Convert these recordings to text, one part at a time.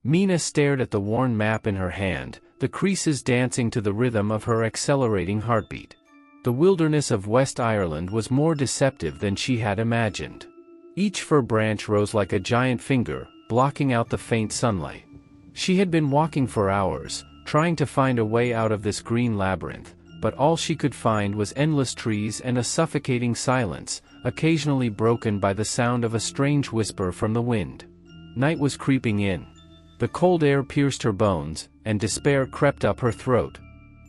Mina stared at the worn map in her hand, the creases dancing to the rhythm of her accelerating heartbeat. The wilderness of West Ireland was more deceptive than she had imagined. Each fir branch rose like a giant finger, blocking out the faint sunlight. She had been walking for hours, trying to find a way out of this green labyrinth, but all she could find was endless trees and a suffocating silence, occasionally broken by the sound of a strange whisper from the wind. Night was creeping in. The cold air pierced her bones, and despair crept up her throat.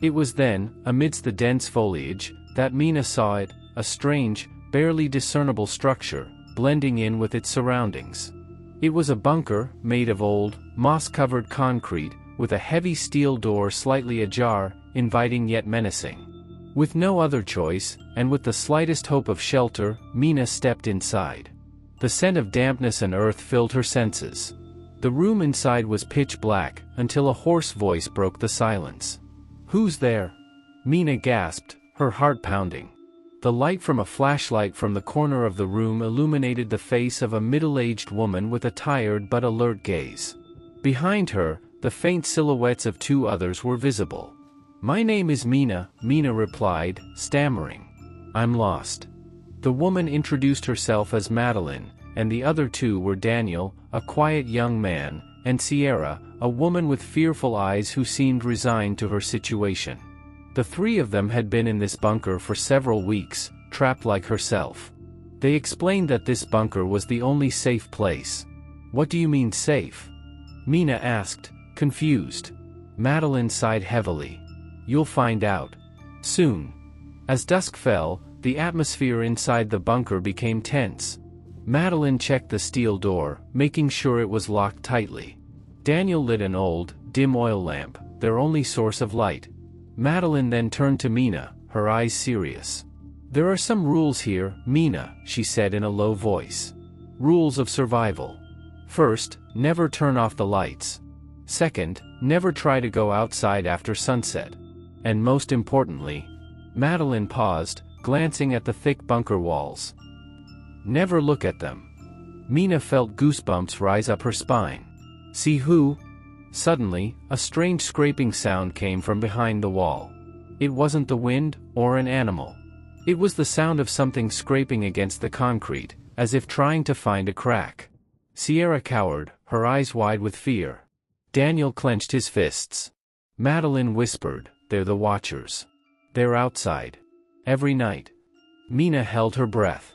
It was then, amidst the dense foliage, that Mina saw it, a strange, barely discernible structure, blending in with its surroundings. It was a bunker, made of old, moss-covered concrete, with a heavy steel door slightly ajar, inviting yet menacing. With no other choice, and with the slightest hope of shelter, Mina stepped inside. The scent of dampness and earth filled her senses. The room inside was pitch black, until a hoarse voice broke the silence. "Who's there?" Mina gasped, her heart pounding. The light from a flashlight from the corner of the room illuminated the face of a middle-aged woman with a tired but alert gaze. Behind her, the faint silhouettes of two others were visible. "My name is Mina," Mina replied, stammering. "I'm lost." The woman introduced herself as Madeline, and the other two were Daniel, a quiet young man, and Sierra, a woman with fearful eyes who seemed resigned to her situation. The three of them had been in this bunker for several weeks, trapped like herself. They explained that this bunker was the only safe place. "What do you mean safe?" Mina asked, confused. Madeline sighed heavily. "You'll find out. Soon." As dusk fell, the atmosphere inside the bunker became tense. Madeline checked the steel door, making sure it was locked tightly. Daniel lit an old, dim oil lamp, their only source of light. Madeline then turned to Mina, her eyes serious. "There are some rules here, Mina," she said in a low voice. "Rules of survival. First, never turn off the lights. Second, never try to go outside after sunset. And most importantly," Madeline paused, glancing at the thick bunker walls. "Never look at them." Mina felt goosebumps rise up her spine. "See who?" Suddenly, a strange scraping sound came from behind the wall. It wasn't the wind, or an animal. It was the sound of something scraping against the concrete, as if trying to find a crack. Sierra cowered, her eyes wide with fear. Daniel clenched his fists. Madeline whispered, "They're the Watchers. They're outside. Every night." Mina held her breath.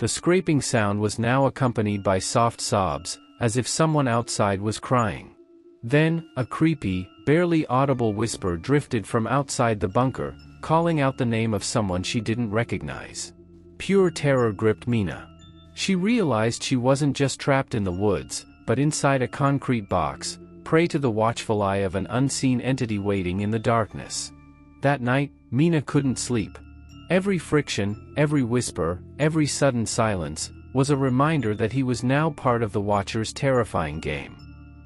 The scraping sound was now accompanied by soft sobs, as if someone outside was crying. Then, a creepy, barely audible whisper drifted from outside the bunker, calling out the name of someone she didn't recognize. Pure terror gripped Mina. She realized she wasn't just trapped in the woods, but inside a concrete box, prey to the watchful eye of an unseen entity waiting in the darkness. That night, Mina couldn't sleep. Every friction, every whisper, every sudden silence, was a reminder that he was now part of the Watcher's terrifying game.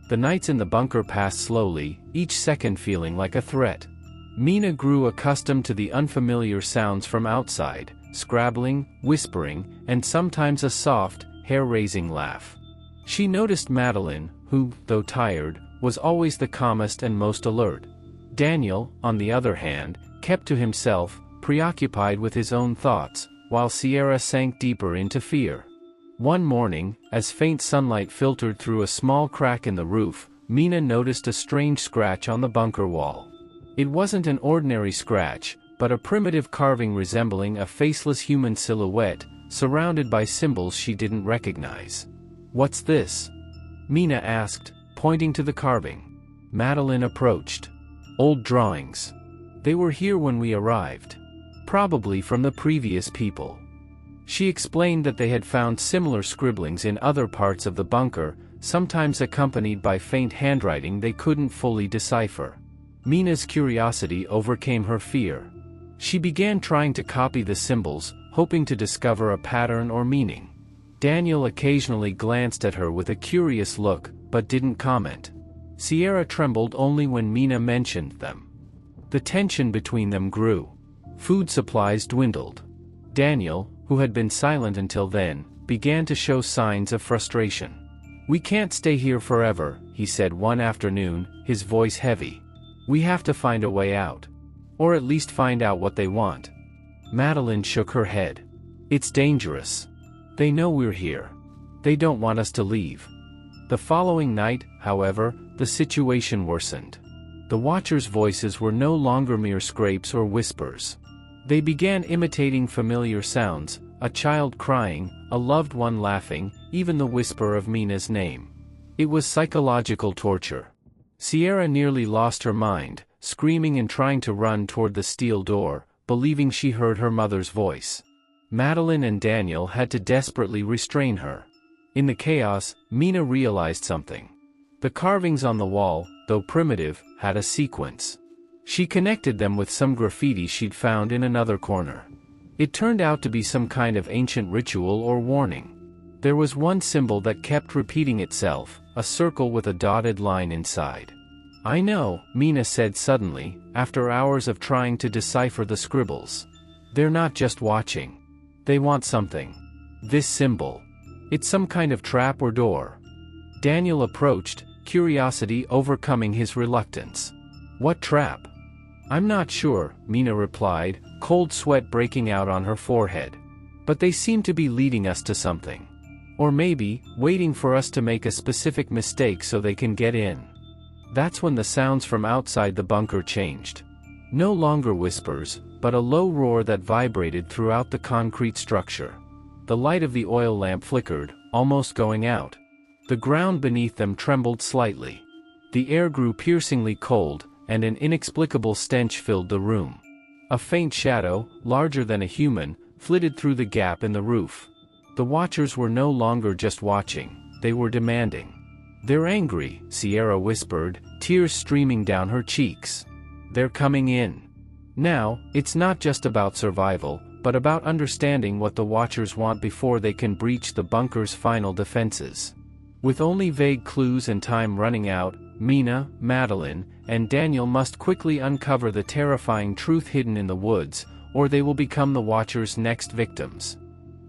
The nights in the bunker passed slowly, each second feeling like a threat. Mina grew accustomed to the unfamiliar sounds from outside, scrabbling, whispering, and sometimes a soft, hair-raising laugh. She noticed Madeline, who, though tired, was always the calmest and most alert. Daniel, on the other hand, kept to himself, preoccupied with his own thoughts, while Sierra sank deeper into fear. One morning, as faint sunlight filtered through a small crack in the roof, Mina noticed a strange scratch on the bunker wall. It wasn't an ordinary scratch, but a primitive carving resembling a faceless human silhouette, surrounded by symbols she didn't recognize. "What's this?" Mina asked, pointing to the carving. Madeline approached. "Old drawings. They were here when we arrived. Probably from the previous people." She explained that they had found similar scribblings in other parts of the bunker, sometimes accompanied by faint handwriting they couldn't fully decipher. Mina's curiosity overcame her fear. She began trying to copy the symbols, hoping to discover a pattern or meaning. Daniel occasionally glanced at her with a curious look, but didn't comment. Sierra trembled only when Mina mentioned them. The tension between them grew. Food supplies dwindled. Daniel, who had been silent until then, began to show signs of frustration. "We can't stay here forever," he said one afternoon, his voice heavy. "We have to find a way out. Or at least find out what they want." Madeline shook her head. "It's dangerous. They know we're here. They don't want us to leave." The following night, however, the situation worsened. The watchers' voices were no longer mere scrapes or whispers. They began imitating familiar sounds, a child crying, a loved one laughing, even the whisper of Mina's name. It was psychological torture. Sierra nearly lost her mind, screaming and trying to run toward the steel door, believing she heard her mother's voice. Madeline and Daniel had to desperately restrain her. In the chaos, Mina realized something. The carvings on the wall, though primitive, had a sequence. She connected them with some graffiti she'd found in another corner. It turned out to be some kind of ancient ritual or warning. There was one symbol that kept repeating itself, a circle with a dotted line inside. "I know," Mina said suddenly, after hours of trying to decipher the scribbles. "They're not just watching. They want something. This symbol. It's some kind of trap or door." Daniel approached, curiosity overcoming his reluctance. "What trap?" "I'm not sure," Mina replied, cold sweat breaking out on her forehead. "But they seem to be leading us to something. Or maybe, waiting for us to make a specific mistake so they can get in." That's when the sounds from outside the bunker changed. No longer whispers, but a low roar that vibrated throughout the concrete structure. The light of the oil lamp flickered, almost going out. The ground beneath them trembled slightly. The air grew piercingly cold, and an inexplicable stench filled the room. A faint shadow, larger than a human, flitted through the gap in the roof. The watchers were no longer just watching, they were demanding. "They're angry," Sierra whispered, tears streaming down her cheeks. "They're coming in. Now, it's not just about survival, but about understanding what the watchers want before they can breach the bunker's final defenses." With only vague clues and time running out, Mina, Madeline, and Daniel must quickly uncover the terrifying truth hidden in the woods, or they will become the watchers' next victims.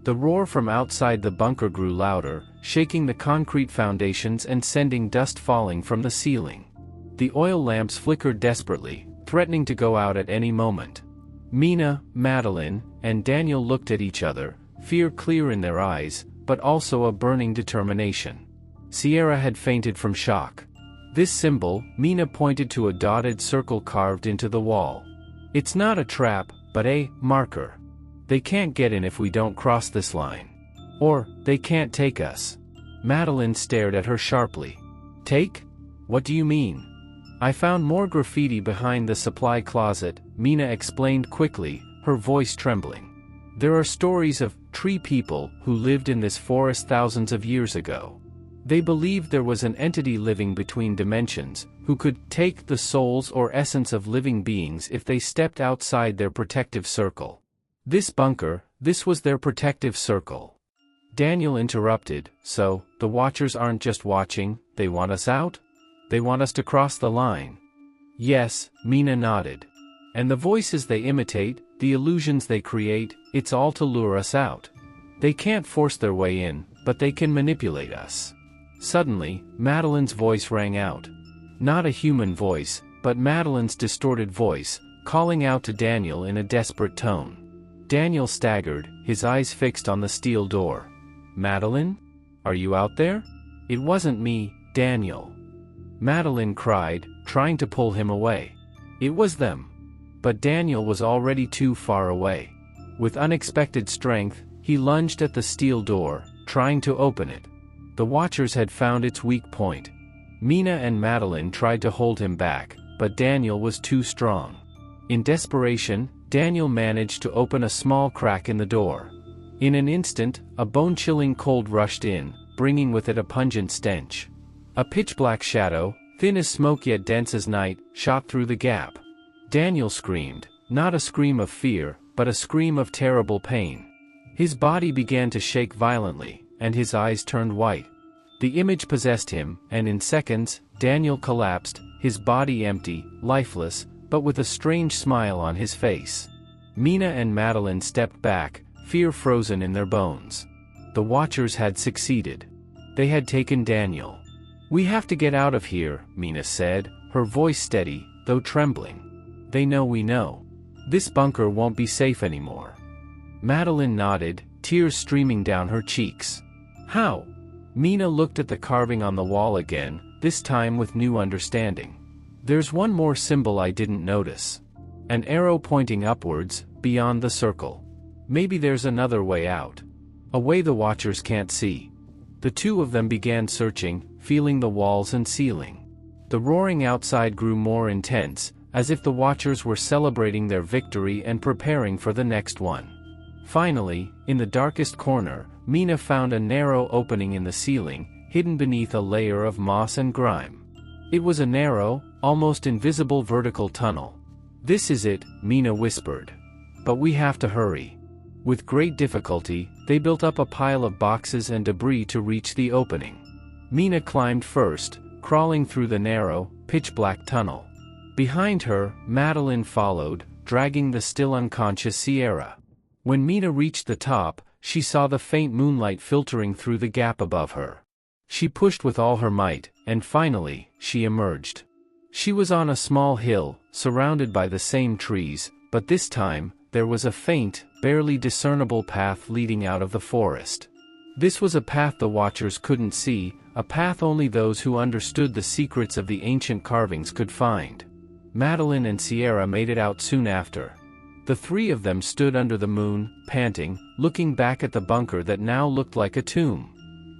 The roar from outside the bunker grew louder, shaking the concrete foundations and sending dust falling from the ceiling. The oil lamps flickered desperately, threatening to go out at any moment. Mina, Madeline, and Daniel looked at each other, fear clear in their eyes, but also a burning determination. Sierra had fainted from shock. "This symbol," Mina pointed to a dotted circle carved into the wall. "It's not a trap, but a marker. They can't get in if we don't cross this line. Or, they can't take us." Madeline stared at her sharply. "Take? What do you mean?" "I found more graffiti behind the supply closet," Mina explained quickly, her voice trembling. "There are stories of tree people who lived in this forest thousands of years ago. They believed there was an entity living between dimensions, who could take the souls or essence of living beings if they stepped outside their protective circle. This bunker, this was their protective circle." Daniel interrupted, "So, the watchers aren't just watching, they want us out? They want us to cross the line?" "Yes," Mina nodded. "And the voices they imitate, the illusions they create, it's all to lure us out. They can't force their way in, but they can manipulate us." Suddenly, Madeline's voice rang out. Not a human voice, but Madeline's distorted voice, calling out to Daniel in a desperate tone. Daniel staggered, his eyes fixed on the steel door. "Madeline? Are you out there?" "It wasn't me, Daniel." Madeline cried, trying to pull him away. "It was them." But Daniel was already too far away. With unexpected strength, he lunged at the steel door, trying to open it. The watchers had found its weak point. Mina and Madeline tried to hold him back, but Daniel was too strong. In desperation, Daniel managed to open a small crack in the door. In an instant, a bone-chilling cold rushed in, bringing with it a pungent stench. A pitch-black shadow, thin as smoke yet dense as night, shot through the gap. Daniel screamed, not a scream of fear, but a scream of terrible pain. His body began to shake violently, and his eyes turned white. The image possessed him, and in seconds, Daniel collapsed, his body empty, lifeless, but with a strange smile on his face. Mina and Madeline stepped back, fear frozen in their bones. The watchers had succeeded. They had taken Daniel. "We have to get out of here," Mina said, her voice steady, though trembling. "They know we know. This bunker won't be safe anymore." Madeline nodded, tears streaming down her cheeks. "How?" Mina looked at the carving on the wall again, this time with new understanding. "There's one more symbol I didn't notice. An arrow pointing upwards, beyond the circle. Maybe there's another way out. A way the watchers can't see." The two of them began searching, feeling the walls and ceiling. The roaring outside grew more intense, as if the watchers were celebrating their victory and preparing for the next one. Finally, in the darkest corner, Mina found a narrow opening in the ceiling, hidden beneath a layer of moss and grime. It was a narrow, almost invisible vertical tunnel. "This is it," Mina whispered. "But we have to hurry." With great difficulty, they built up a pile of boxes and debris to reach the opening. Mina climbed first, crawling through the narrow, pitch-black tunnel. Behind her, Madeline followed, dragging the still unconscious Sierra. When Mina reached the top, she saw the faint moonlight filtering through the gap above her. She pushed with all her might, and finally, she emerged. She was on a small hill, surrounded by the same trees, but this time, there was a faint, barely discernible path leading out of the forest. This was a path the watchers couldn't see, a path only those who understood the secrets of the ancient carvings could find. Madeline and Sierra made it out soon after. The three of them stood under the moon, panting, looking back at the bunker that now looked like a tomb.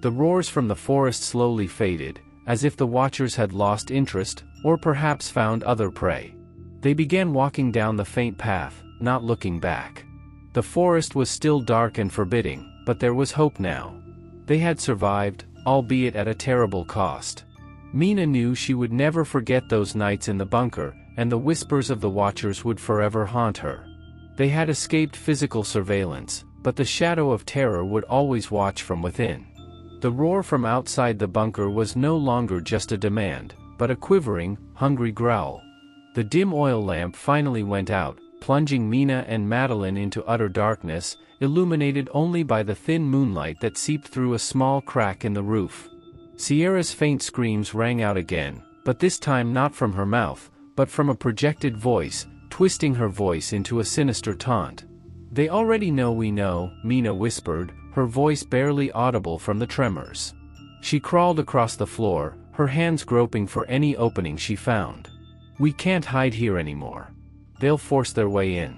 The roars from the forest slowly faded, as if the watchers had lost interest, or perhaps found other prey. They began walking down the faint path, not looking back. The forest was still dark and forbidding, but there was hope now. They had survived, albeit at a terrible cost. Mina knew she would never forget those nights in the bunker, and the whispers of the watchers would forever haunt her. They had escaped physical surveillance, but the shadow of terror would always watch from within. The roar from outside the bunker was no longer just a demand, but a quivering, hungry growl. The dim oil lamp finally went out, plunging Mina and Madeline into utter darkness, illuminated only by the thin moonlight that seeped through a small crack in the roof. Sierra's faint screams rang out again, but this time not from her mouth, but from a projected voice, twisting her voice into a sinister taunt. "They already know we know," Mina whispered, her voice barely audible from the tremors. She crawled across the floor, her hands groping for any opening she found. "We can't hide here anymore. They'll force their way in."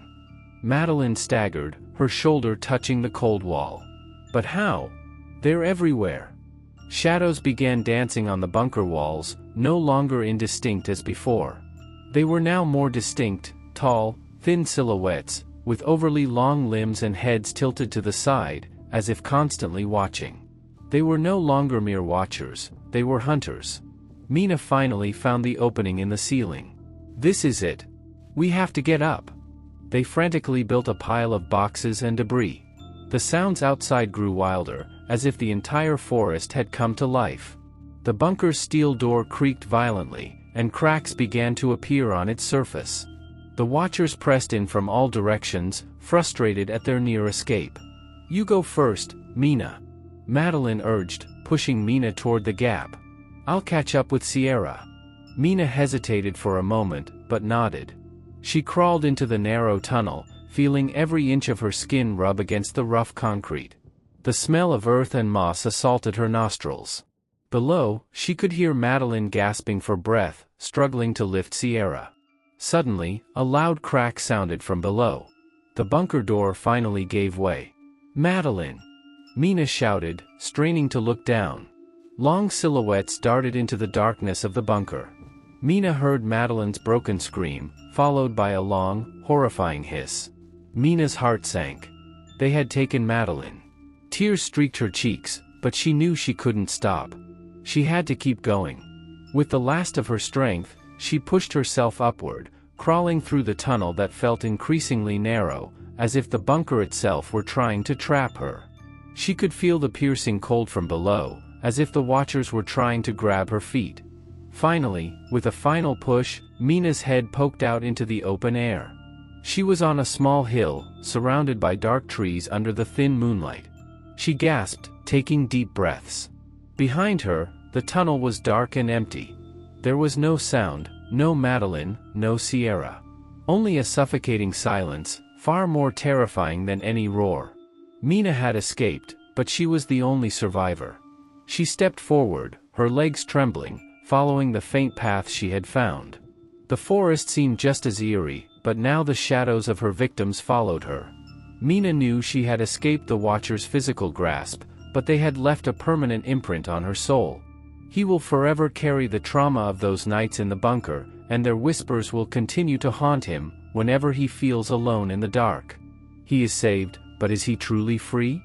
Madeline staggered, her shoulder touching the cold wall. "But how? They're everywhere." Shadows began dancing on the bunker walls, no longer indistinct as before. They were now more distinct, tall, thin silhouettes, with overly long limbs and heads tilted to the side, as if constantly watching. They were no longer mere watchers, they were hunters. Mina finally found the opening in the ceiling. "This is it. We have to get up." They frantically built a pile of boxes and debris. The sounds outside grew wilder, as if the entire forest had come to life. The bunker's steel door creaked violently, and cracks began to appear on its surface. The watchers pressed in from all directions, frustrated at their near escape. "You go first, Mina," Madeline urged, pushing Mina toward the gap. "I'll catch up with Sierra." Mina hesitated for a moment, but nodded. She crawled into the narrow tunnel, feeling every inch of her skin rub against the rough concrete. The smell of earth and moss assaulted her nostrils. Below, she could hear Madeline gasping for breath, struggling to lift Sierra. Suddenly, a loud crack sounded from below. The bunker door finally gave way. "Madeline!" Mina shouted, straining to look down. Long silhouettes darted into the darkness of the bunker. Mina heard Madeline's broken scream, followed by a long, horrifying hiss. Mina's heart sank. They had taken Madeline. Tears streaked her cheeks, but she knew she couldn't stop. She had to keep going. With the last of her strength, she pushed herself upward, crawling through the tunnel that felt increasingly narrow, as if the bunker itself were trying to trap her. She could feel the piercing cold from below, as if the watchers were trying to grab her feet. Finally, with a final push, Mina's head poked out into the open air. She was on a small hill, surrounded by dark trees under the thin moonlight. She gasped, taking deep breaths. Behind her, the tunnel was dark and empty. There was no sound, no Madeline, no Sierra. Only a suffocating silence, far more terrifying than any roar. Mina had escaped, but she was the only survivor. She stepped forward, her legs trembling, following the faint path she had found. The forest seemed just as eerie, but now the shadows of her victims followed her. Mina knew she had escaped the Watcher's physical grasp, but they had left a permanent imprint on her soul. He will forever carry the trauma of those nights in the bunker, and their whispers will continue to haunt him whenever he feels alone in the dark. He is saved, but is he truly free?